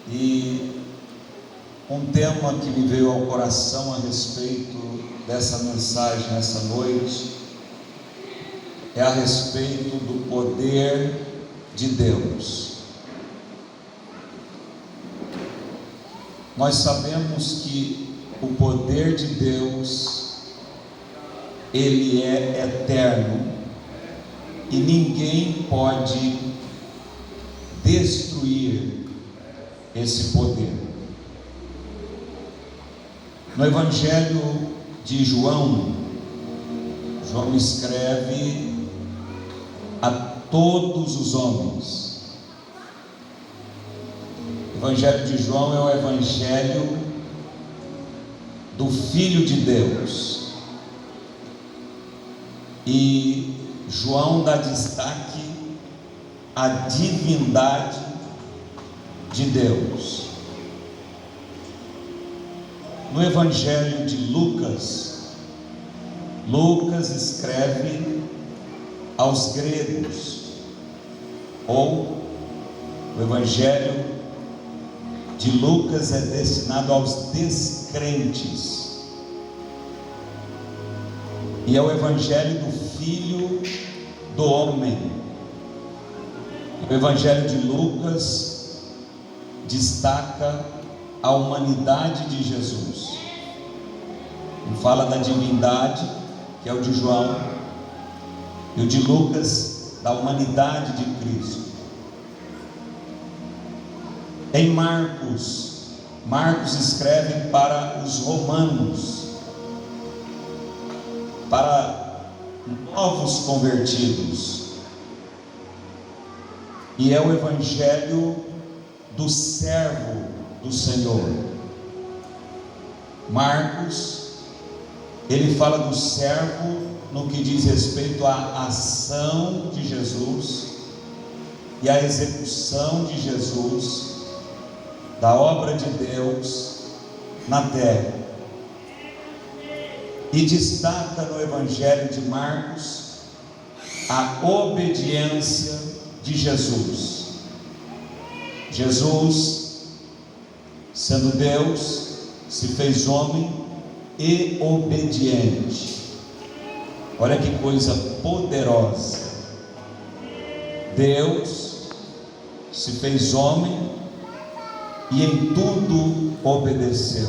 E um tema que me veio ao coração a respeito dessa mensagem essa noite é a respeito do poder de Deus. Nós sabemos que o poder de Deus, ele é eterno e ninguém pode destruir esse poder. No Evangelho de João, João escreve a todos os homens. O Evangelho de João é o Evangelho do Filho de Deus. E João dá destaque à divindade de Deus. No Evangelho de Lucas, Lucas escreve aos gregos, ou o Evangelho de Lucas é destinado aos descrentes, e é o Evangelho do Filho do Homem. O Evangelho de Lucas destaca a humanidade de Jesus, e fala da divindade, que é o de João, e o de Lucas da humanidade de Cristo. Em Marcos escreve para os romanos, para novos convertidos, e é o Evangelho do servo do Senhor. Marcos, ele fala do servo no que diz respeito à ação de Jesus e à execução de Jesus, da obra de Deus na terra. E destaca no Evangelho de Marcos a obediência de Jesus. Jesus, sendo Deus, se fez homem e obediente. Olha que coisa poderosa. Deus se fez homem e em tudo obedeceu.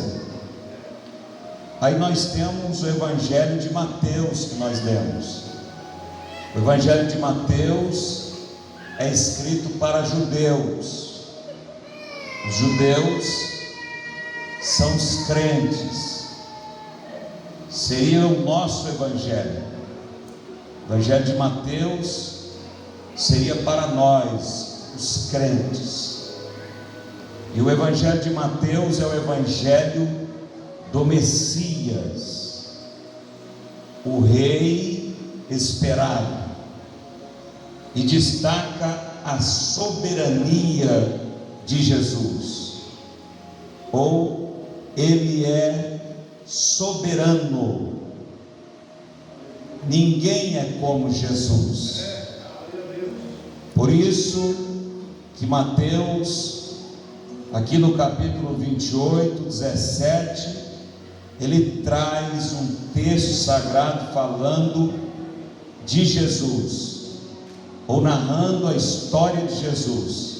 Aí nós temos o Evangelho de Mateus que nós lemos. O Evangelho de Mateus é escrito para judeus. Os judeus são os crentes. Seria o nosso Evangelho. O Evangelho de Mateus seria para nós, os crentes. E o Evangelho de Mateus é o Evangelho do Messias, o Rei esperado, e destaca a soberania de Jesus, ou ele é soberano. Ninguém é como Jesus. Por isso que Mateus, aqui no capítulo 28, 17, ele traz um texto sagrado falando de Jesus, ou narrando a história de Jesus,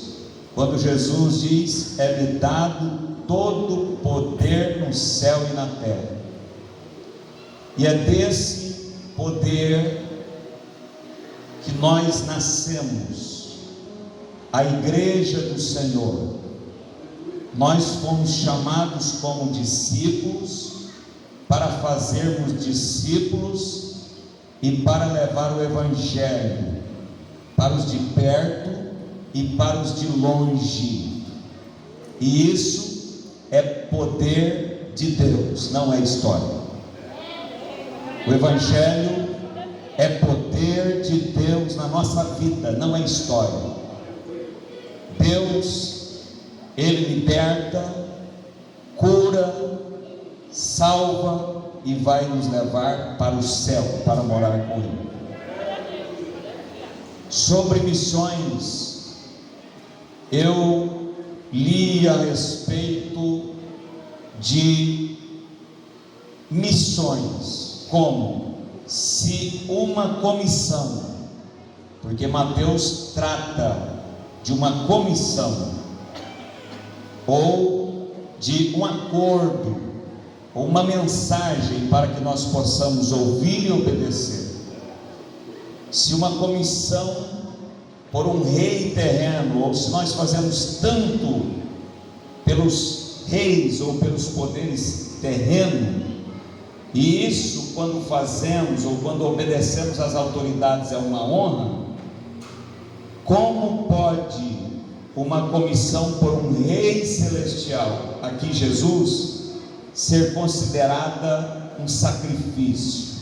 quando Jesus diz: é-me dado todo o poder no céu e na terra. E é desse poder que nós nascemos, a igreja do Senhor. Nós fomos chamados como discípulos para fazermos discípulos e para levar o Evangelho para os de perto e para os de longe. E isso é poder de Deus, não é história. O Evangelho é poder de Deus na nossa vida, não é história. Deus, Ele liberta, cura, salva e vai nos levar para o céu, para morar com Ele. Sobre missões, eu li a respeito de missões, como se uma comissão, porque Mateus trata de uma comissão, ou de um acordo, ou uma mensagem para que nós possamos ouvir e obedecer. Se uma comissão por um rei terreno, ou se nós fazemos tanto pelos reis ou pelos poderes terrenos, e isso quando fazemos ou quando obedecemos às autoridades é uma honra, como pode uma comissão por um rei celestial, aqui Jesus, ser considerada um sacrifício?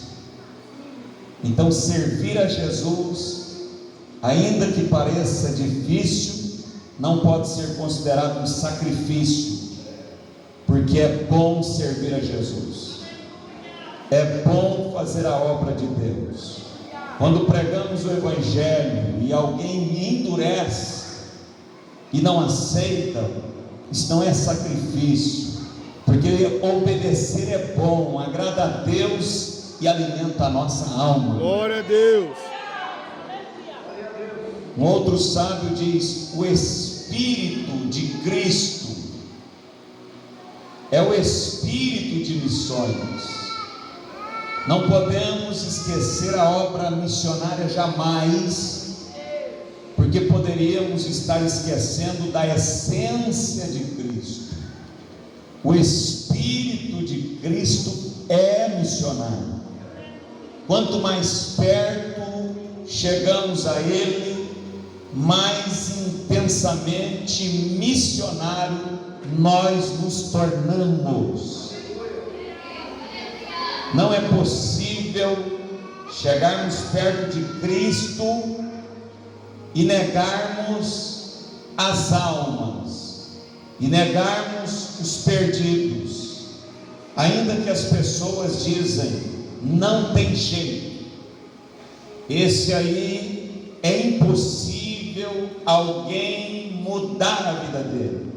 Então servir a Jesus, ainda que pareça difícil, não pode ser considerado um sacrifício, porque é bom servir a Jesus, é bom fazer a obra de Deus. Quando pregamos o Evangelho e alguém me endurece e não aceita, isso não é sacrifício, porque obedecer é bom, agrada a Deus e alimenta a nossa alma. Glória a Deus. Um outro sábio diz: o Espírito de Cristo é o Espírito de missões. Não podemos esquecer a obra missionária jamais, porque poderíamos estar esquecendo da essência de Cristo. O Espírito de Cristo é missionário. Quanto mais perto chegamos a Ele, mais intensamente missionário nós nos tornamos. Não é possível chegarmos perto de Cristo e negarmos as almas, e negarmos os perdidos, ainda que as pessoas dizem, não tem jeito, esse aí é impossível alguém mudar a vida dele.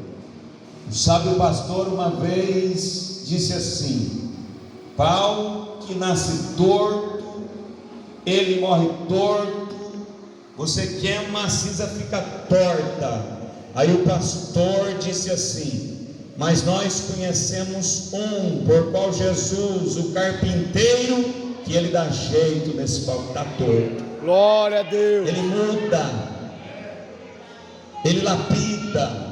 O sábio pastor uma vez disse assim: pau que nasce torto, ele morre torto. Você queima, a cinza fica torta. Aí o pastor disse assim: mas nós conhecemos um, por qual Jesus, o carpinteiro, que ele dá jeito nesse pau que está torto. Glória a Deus. Ele muda, ele lapida.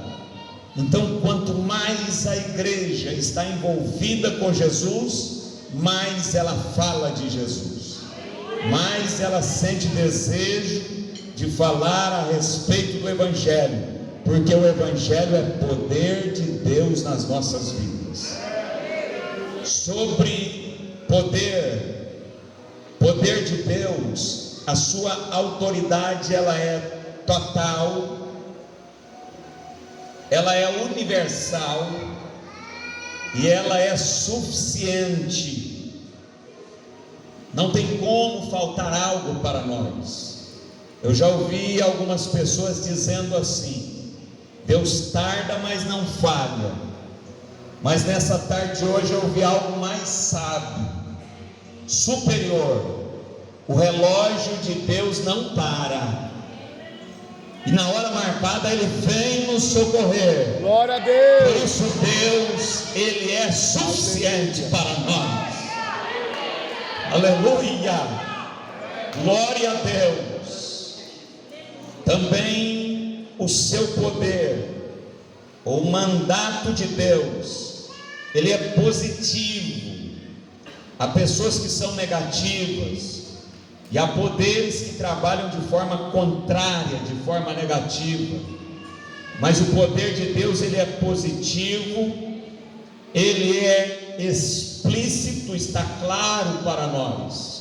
Então, quanto mais a igreja está envolvida com Jesus, mais ela fala de Jesus, mais ela sente desejo de falar a respeito do Evangelho, porque o Evangelho é poder de Deus nas nossas vidas. Sobre poder de Deus, a sua autoridade ela é total, ela é universal e ela é suficiente. Não tem como faltar algo para nós. Eu já ouvi algumas pessoas dizendo assim: Deus tarda, mas não falha. Mas nessa tarde de hoje eu ouvi algo mais sábio, superior. O relógio de Deus não para, e na hora marcada Ele vem nos socorrer. Glória a Deus. Por isso Deus, Ele é suficiente para nós. Aleluia. Glória a Deus. Também o seu poder, o mandato de Deus, ele é positivo. Há pessoas que são negativas, e há poderes que trabalham de forma contrária, de forma negativa. Mas o poder de Deus, ele é positivo, ele é explícito, está claro para nós.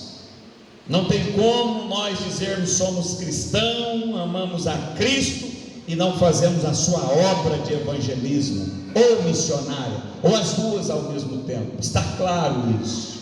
Não tem como nós dizermos somos cristãos, amamos a Cristo e não fazemos a sua obra de evangelismo ou missionária, ou as duas ao mesmo tempo. Está claro isso.